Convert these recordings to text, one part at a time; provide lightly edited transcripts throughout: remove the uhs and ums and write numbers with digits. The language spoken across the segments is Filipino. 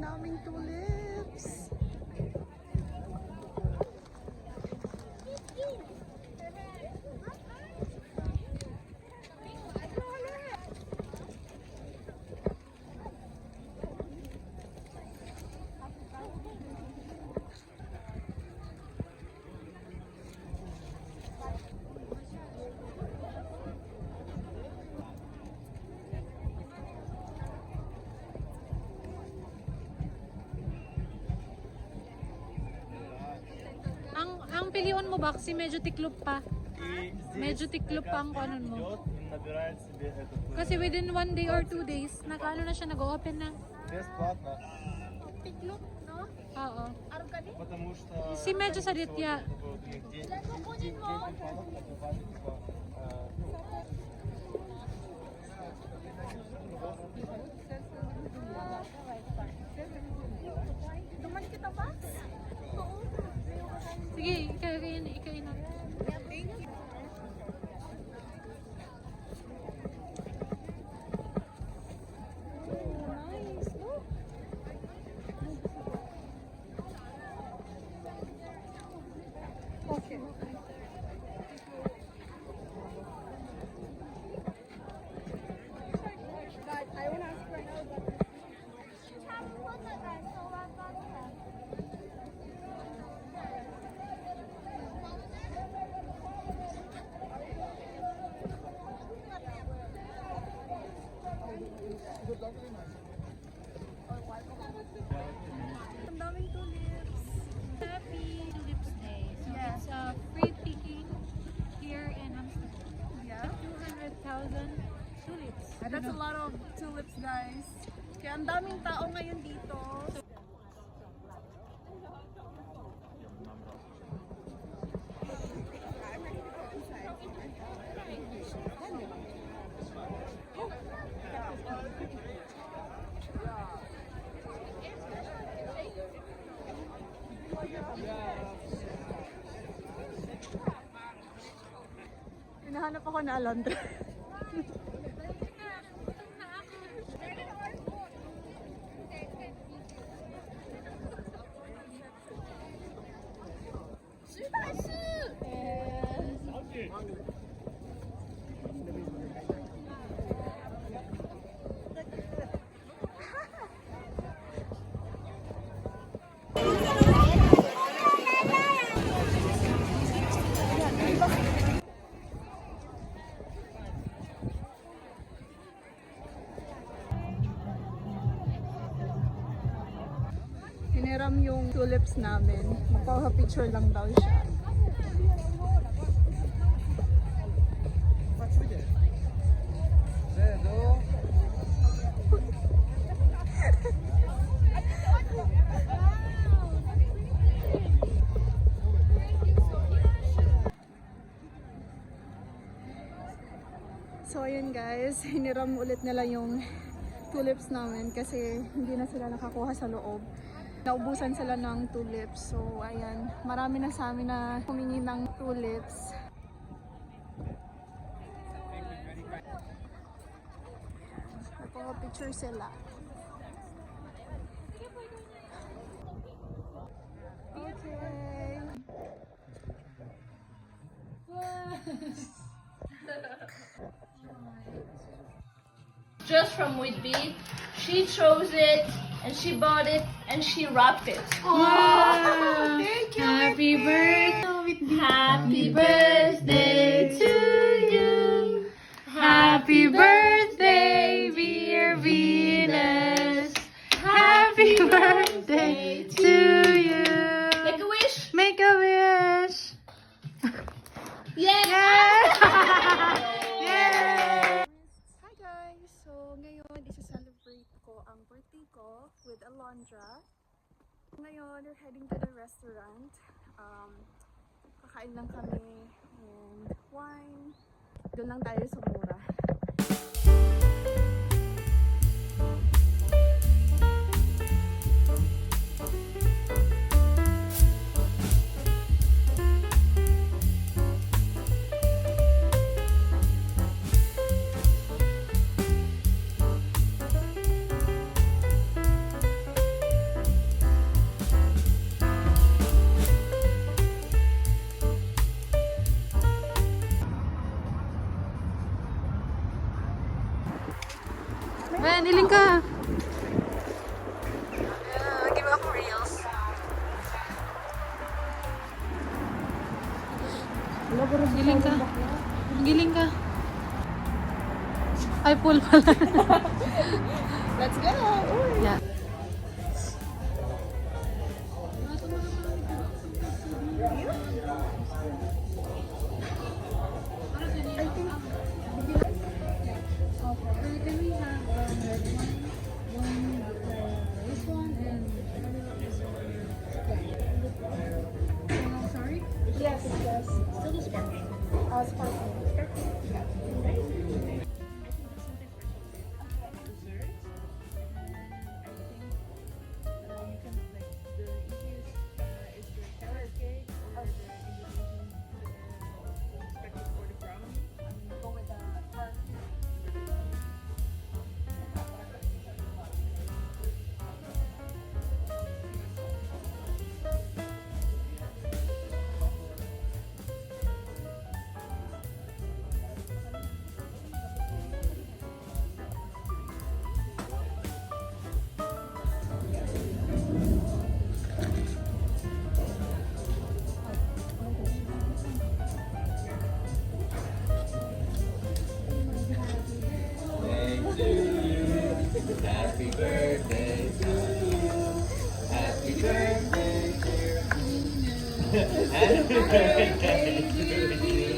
daming tulips. Ang piliun mo ba kasi medyo tiklop pa. Medyo tiklop pa ang kanon mo. Kasi within 1 day or 2 days, nag-ano na siya, nag-open na. Tiklop, no? Oo. Araw ka din? Si medyo sa ditya. Kukunin mo. Duman kita ba? Oo. Sige, ikain na. Yeah, thank you. Nice. Look. Okay. But I want to ask right now about ang daming tulips. Happy Tulips Day. So Yeah. it's free picking here in Amsterdam. Yeah. 200,000 tulips. That's a lot of tulips, guys. Kaya ang daming tao ngayon dito. Hinahanap ako na Alondra. Hiniram yung tulips namin. Magpapapicture lang daw siya. So ayun guys, hiniram ulit nila yung tulips namin kasi hindi na sila nakakuha sa loob. Naubusan sila ng tulips. So ayan, marami na sa amin na humingi ng tulips. Nagpapapicture sila. Okay. Just from Whitby. She chose it and she bought it and she wrapped it. Wow! Happy birthday! Happy birthday to you. Happy birthday, dear Venus! Happy birthday to you! Make a wish. Make a wish! Yeah. Yay! Hi guys! So ngayon isa-celebrate ko ang birthday ko with Alondra. Ngayon we're heading to the restaurant. Kakain lang kami and wine. Doon lang tayo sa mura. Ay, pool pala. Let's go! Uy. Yeah. I think, Can we have red one, this one, and sorry? yes, yes. Still the sparkling. Sparkling. Happy birthday to you. Happy birthday, dear. Happy birthday to you.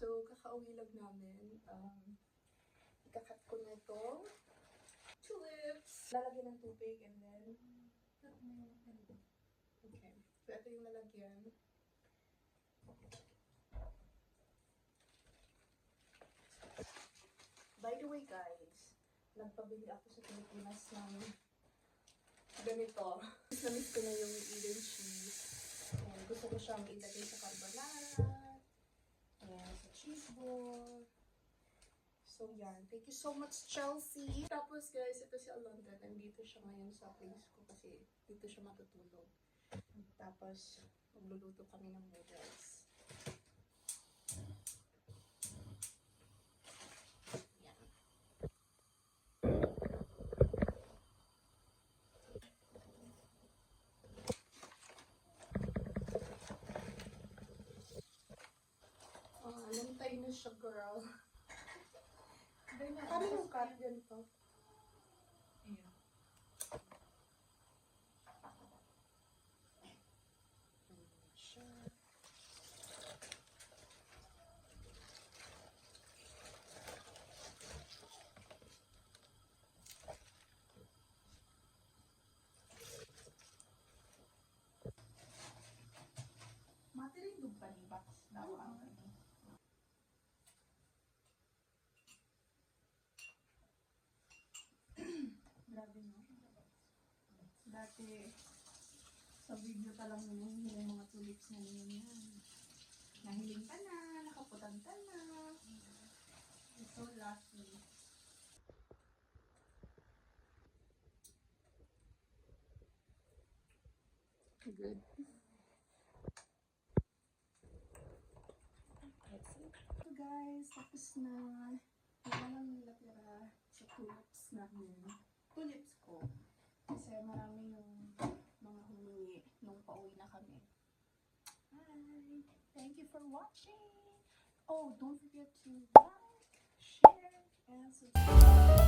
So, kakauwi lang namin. Ikakat ko na ito. Tulips! Lalagyan ng tubig and then... Okay. So, ito yung lalagyan. By the way, guys, nagpabili ako sa Pilipinas ng ganito. Miss ko na yung Eden cheese. And gusto ko siyang ilagay sa carbonara. Ayan, sa cheese ball. So, yan. Thank you so much, Chelsea. Tapos, guys, ito si Alondra. Nandito siya ngayon sa place ko kasi dito siya matutulog. Tapos, magluluto kami ng noodles. Yan. Nantay na siya, girl. Kami yung cut ganito. Matirindog pa ni Bax. Grabe, no? Dati, sa video pa lang yun, yung mga tulips na yun yan. Nahiling ka na, nakaputan ka na. It's so lucky. Good. Let's see. So guys, tapos na. Wala lang natira sa tulips namin. Tulips ko. Kasi marami yung mga humingi nung pauwi na kami. Hi! Thank you for watching! Oh, don't forget to like, share, and subscribe.